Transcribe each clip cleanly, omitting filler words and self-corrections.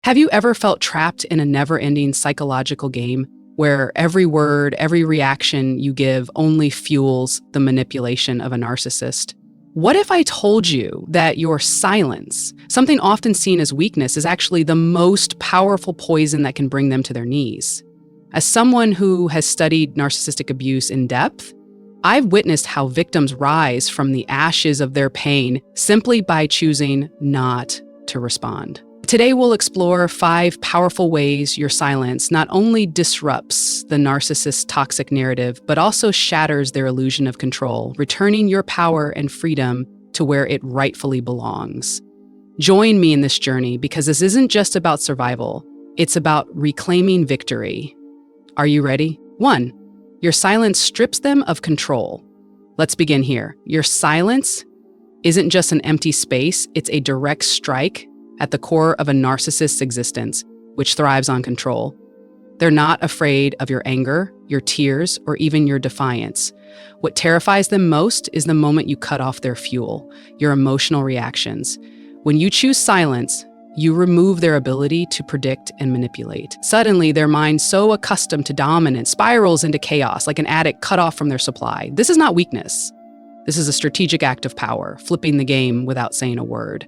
Have you ever felt trapped in a never-ending psychological game where every word, every reaction you give only fuels the manipulation of a narcissist? What if I told you that your silence, something often seen as weakness, is actually the most powerful poison that can bring them to their knees? As someone who has studied narcissistic abuse in depth, I've witnessed how victims rise from the ashes of their pain simply by choosing not to respond. Today, we'll explore 5 powerful ways your silence not only disrupts the narcissist's toxic narrative, but also shatters their illusion of control, returning your power and freedom to where it rightfully belongs. Join me in this journey because this isn't just about survival, it's about reclaiming victory. Are you ready? 1. Your silence strips them of control. Let's begin here. Your silence isn't just an empty space, it's a direct strike at the core of a narcissist's existence, which thrives on control. They're not afraid of your anger, your tears, or even your defiance. What terrifies them most is the moment you cut off their fuel, your emotional reactions. When you choose silence, you remove their ability to predict and manipulate. Suddenly, their mind, so accustomed to dominance, spirals into chaos like an addict cut off from their supply. This is not weakness. This is a strategic act of power, flipping the game without saying a word.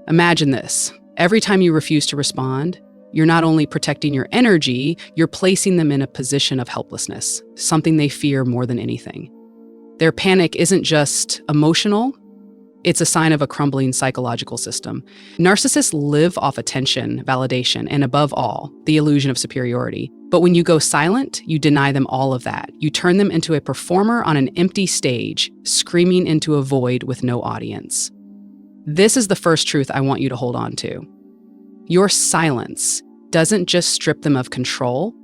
Imagine this. Every time you refuse to respond, you're not only protecting your energy, you're placing them in a position of helplessness, something they fear more than anything. Their panic isn't just emotional, it's a sign of a crumbling psychological system. Narcissists live off attention, validation, and above all, the illusion of superiority. But when you go silent, you deny them all of that. You turn them into a performer on an empty stage, screaming into a void with no audience. This is the first truth I want you to hold on to. Your silence doesn't just strip them of control,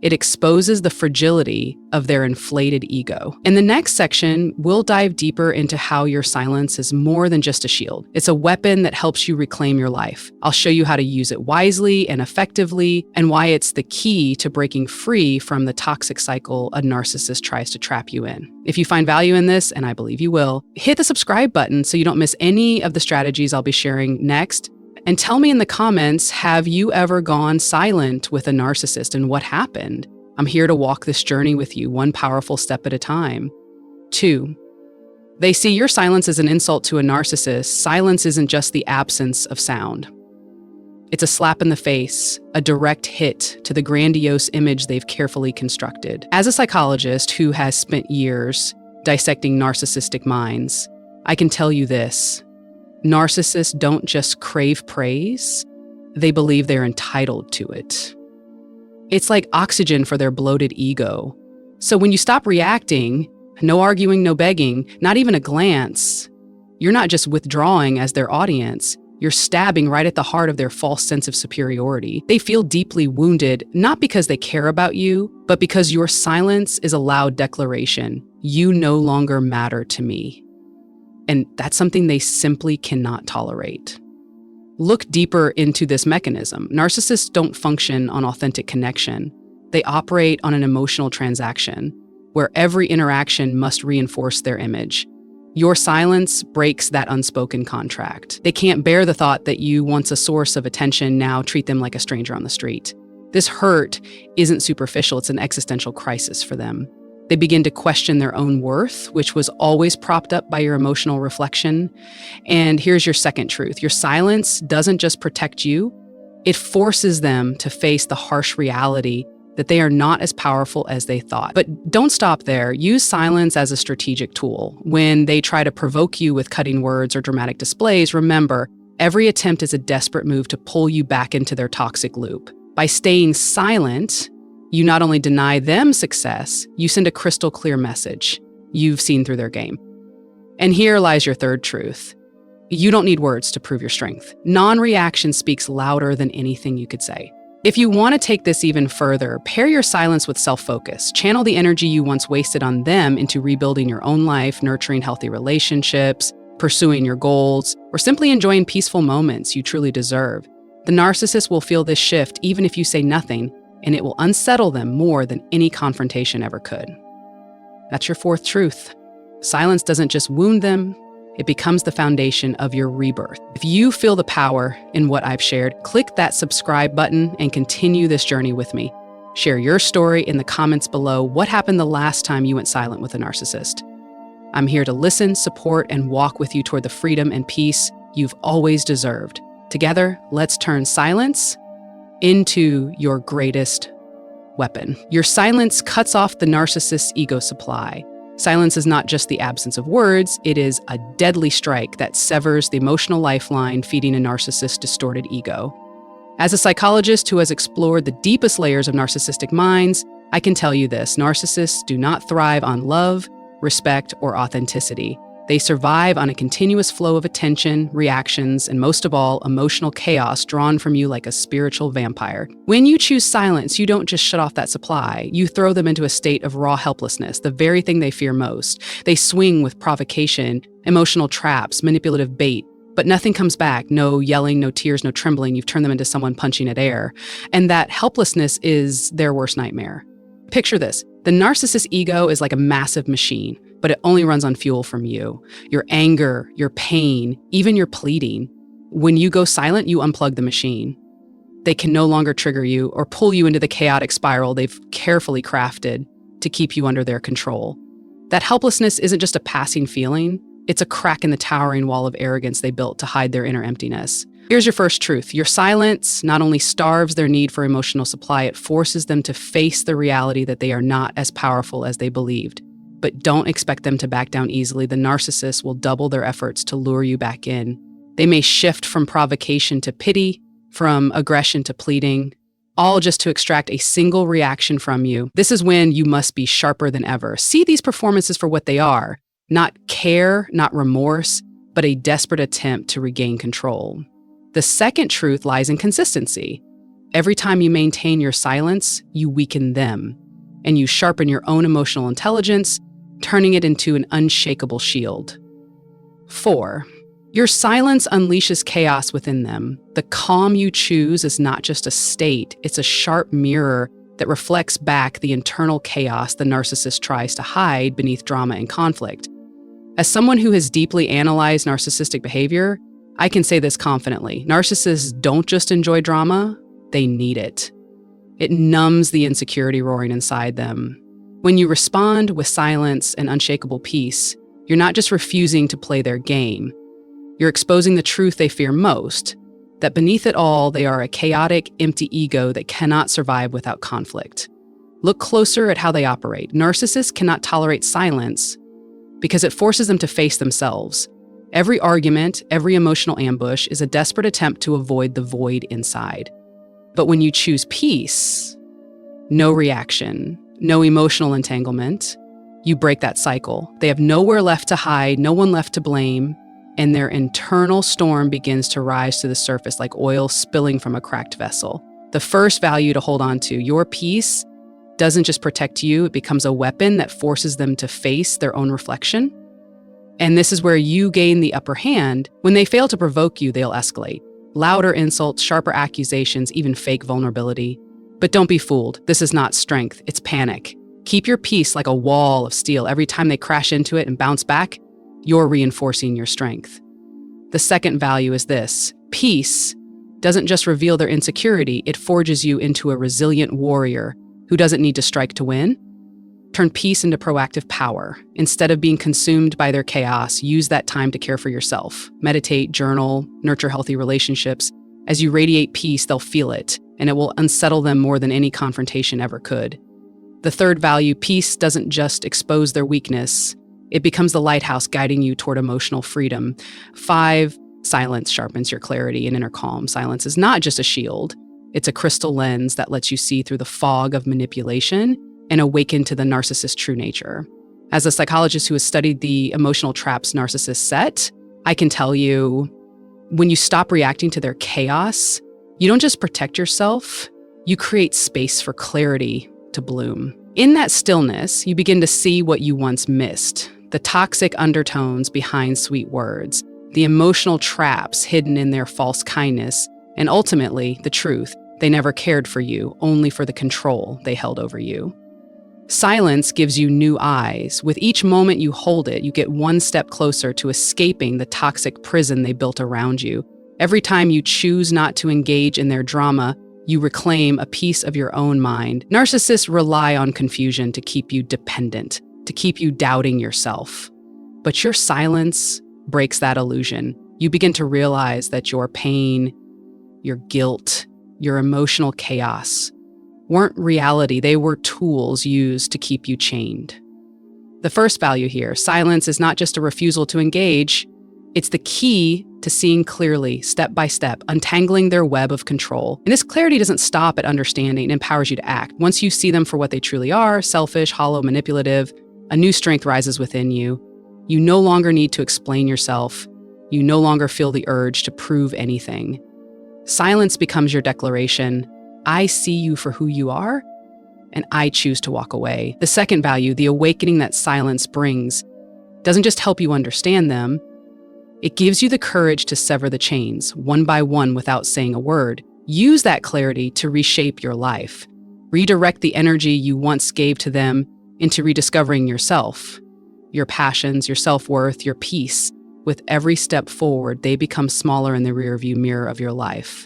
it exposes the fragility of their inflated ego. In the next section, we'll dive deeper into how your silence is more than just a shield. It's a weapon that helps you reclaim your life. I'll show you how to use it wisely and effectively, and why it's the key to breaking free from the toxic cycle a narcissist tries to trap you in. If you find value in this, and I believe you will, hit the subscribe button so you don't miss any of the strategies I'll be sharing next. And tell me in the comments, have you ever gone silent with a narcissist and what happened? I'm here to walk this journey with you, one powerful step at a time. 2. They see your silence as an insult to a narcissist. Silence isn't just the absence of sound. It's a slap in the face, a direct hit to the grandiose image they've carefully constructed. As a psychologist who has spent years dissecting narcissistic minds, I can tell you this. Narcissists don't just crave praise, they believe they're entitled to it. It's like oxygen for their bloated ego. So when you stop reacting, no arguing, no begging, not even a glance, you're not just withdrawing as their audience, you're stabbing right at the heart of their false sense of superiority. They feel deeply wounded, not because they care about you, but because your silence is a loud declaration. You no longer matter to me. And that's something they simply cannot tolerate. Look deeper into this mechanism. Narcissists don't function on authentic connection. They operate on an emotional transaction, where every interaction must reinforce their image. Your silence breaks that unspoken contract. They can't bear the thought that you, once a source of attention, now treat them like a stranger on the street. This hurt isn't superficial, it's an existential crisis for them. They begin to question their own worth, which was always propped up by your emotional reflection. And here's your second truth. Your silence doesn't just protect you, it forces them to face the harsh reality that they are not as powerful as they thought. But don't stop there. Use silence as a strategic tool. When they try to provoke you with cutting words or dramatic displays, remember, every attempt is a desperate move to pull you back into their toxic loop. By staying silent, you not only deny them success, you send a crystal clear message. You've seen through their game. And here lies your third truth. You don't need words to prove your strength. Non-reaction speaks louder than anything you could say. If you want to take this even further, pair your silence with self-focus. Channel the energy you once wasted on them into rebuilding your own life, nurturing healthy relationships, pursuing your goals, or simply enjoying peaceful moments you truly deserve. The narcissist will feel this shift even if you say nothing, and it will unsettle them more than any confrontation ever could. That's your fourth truth. Silence doesn't just wound them, It becomes the foundation of your rebirth. If you feel the power in what I've shared, click that subscribe button and continue this journey with me. Share your story in the comments below. What happened the last time you went silent with a narcissist? I'm here to listen, support, and walk with you toward the freedom and peace you've always deserved. Together, let's turn silence into your greatest weapon. Your silence cuts off the narcissist's ego supply. Silence is not just the absence of words, it is a deadly strike that severs the emotional lifeline feeding a narcissist's distorted ego. As a psychologist who has explored the deepest layers of narcissistic minds, I can tell you this: narcissists do not thrive on love, respect, or authenticity. They survive on a continuous flow of attention, reactions, and most of all, emotional chaos drawn from you like a spiritual vampire. When you choose silence, you don't just shut off that supply. You throw them into a state of raw helplessness, the very thing they fear most. They swing with provocation, emotional traps, manipulative bait, but nothing comes back. No yelling, no tears, no trembling. You've turned them into someone punching at air. And that helplessness is their worst nightmare. Picture this. The narcissist's ego is like a massive machine, but it only runs on fuel from you. Your anger, your pain, even your pleading. When you go silent, you unplug the machine. They can no longer trigger you or pull you into the chaotic spiral they've carefully crafted to keep you under their control. That helplessness isn't just a passing feeling. It's a crack in the towering wall of arrogance they built to hide their inner emptiness. Here's your first truth. Your silence not only starves their need for emotional supply, it forces them to face the reality that they are not as powerful as they believed. But don't expect them to back down easily. The narcissist will double their efforts to lure you back in. They may shift from provocation to pity, from aggression to pleading, all just to extract a single reaction from you. This is when you must be sharper than ever. See these performances for what they are. Not care, not remorse, but a desperate attempt to regain control. The second truth lies in consistency. Every time you maintain your silence, you weaken them, and you sharpen your own emotional intelligence, turning it into an unshakable shield. 4. Your silence unleashes chaos within them. The calm you choose is not just a state, it's a sharp mirror that reflects back the internal chaos the narcissist tries to hide beneath drama and conflict. As someone who has deeply analyzed narcissistic behavior, I can say this confidently. Narcissists don't just enjoy drama, they need it. It numbs the insecurity roaring inside them. When you respond with silence and unshakable peace, you're not just refusing to play their game. You're exposing the truth they fear most, that beneath it all, they are a chaotic, empty ego that cannot survive without conflict. Look closer at how they operate. Narcissists cannot tolerate silence because it forces them to face themselves. Every argument, every emotional ambush is a desperate attempt to avoid the void inside. But when you choose peace, no reaction, no emotional entanglement, you break that cycle. They have nowhere left to hide, no one left to blame, and their internal storm begins to rise to the surface like oil spilling from a cracked vessel. The first value to hold on to, your peace, doesn't just protect you, it becomes a weapon that forces them to face their own reflection. And this is where you gain the upper hand. When they fail to provoke you, they'll escalate. Louder insults, sharper accusations, even fake vulnerability. But don't be fooled. This is not strength, it's panic. Keep your peace like a wall of steel. Every time they crash into it and bounce back, you're reinforcing your strength. The second value is this. Peace doesn't just reveal their insecurity, it forges you into a resilient warrior who doesn't need to strike to win. Turn peace into proactive power. Instead of being consumed by their chaos, use that time to care for yourself. Meditate, journal, nurture healthy relationships. As you radiate peace, they'll feel it, and it will unsettle them more than any confrontation ever could. The third value, peace doesn't just expose their weakness, it becomes the lighthouse guiding you toward emotional freedom. 5, silence sharpens your clarity and inner calm. Silence is not just a shield, it's a crystal lens that lets you see through the fog of manipulation and awaken to the narcissist's true nature. As a psychologist who has studied the emotional traps narcissists set, I can tell you, when you stop reacting to their chaos, you don't just protect yourself, you create space for clarity to bloom. In that stillness, you begin to see what you once missed, the toxic undertones behind sweet words, the emotional traps hidden in their false kindness, and ultimately, the truth. They never cared for you, only for the control they held over you. Silence gives you new eyes. With each moment you hold it, you get one step closer to escaping the toxic prison they built around you. Every time you choose not to engage in their drama, you reclaim a piece of your own mind. Narcissists rely on confusion to keep you dependent, to keep you doubting yourself. But your silence breaks that illusion. You begin to realize that your pain, your guilt, your emotional chaos weren't reality. They were tools used to keep you chained. The first value here, silence is not just a refusal to engage, it's the key to seeing clearly, step by step, untangling their web of control. And this clarity doesn't stop at understanding, it empowers you to act. Once you see them for what they truly are, selfish, hollow, manipulative, a new strength rises within you. You no longer need to explain yourself. You no longer feel the urge to prove anything. Silence becomes your declaration. I see you for who you are, and I choose to walk away. The second value, the awakening that silence brings, doesn't just help you understand them, it gives you the courage to sever the chains, one by one without saying a word. Use that clarity to reshape your life. Redirect the energy you once gave to them into rediscovering yourself, your passions, your self-worth, your peace. With every step forward, they become smaller in the rearview mirror of your life.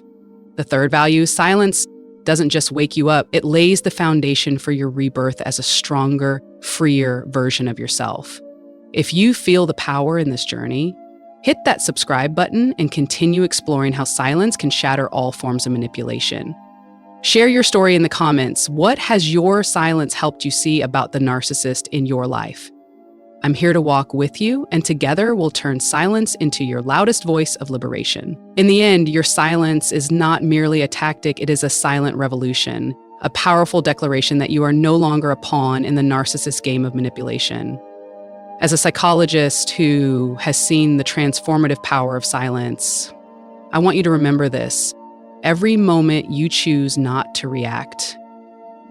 The third value, silence doesn't just wake you up, it lays the foundation for your rebirth as a stronger, freer version of yourself. If you feel the power in this journey, hit that subscribe button and continue exploring how silence can shatter all forms of manipulation. Share your story in the comments. What has your silence helped you see about the narcissist in your life? I'm here to walk with you, and together we'll turn silence into your loudest voice of liberation. In the end, your silence is not merely a tactic, it is a silent revolution, a powerful declaration that you are no longer a pawn in the narcissist game of manipulation. As a psychologist who has seen the transformative power of silence, I want you to remember this. Every moment you choose not to react,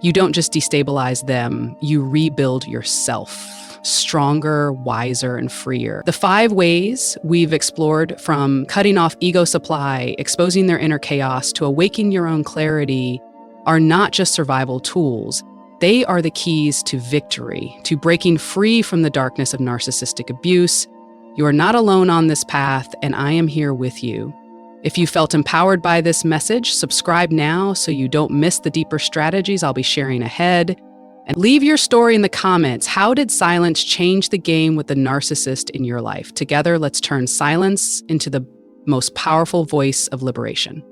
you don't just destabilize them, you rebuild yourself. Stronger, wiser, and freer. The 5 ways we've explored, from cutting off ego supply, exposing their inner chaos, to awakening your own clarity, are not just survival tools. They are the keys to victory, to breaking free from the darkness of narcissistic abuse. You are not alone on this path, and I am here with you. If you felt empowered by this message, subscribe now so you don't miss the deeper strategies I'll be sharing ahead. And leave your story in the comments. How did silence change the game with the narcissist in your life? Together, let's turn silence into the most powerful voice of liberation.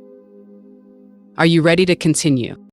Are you ready to continue?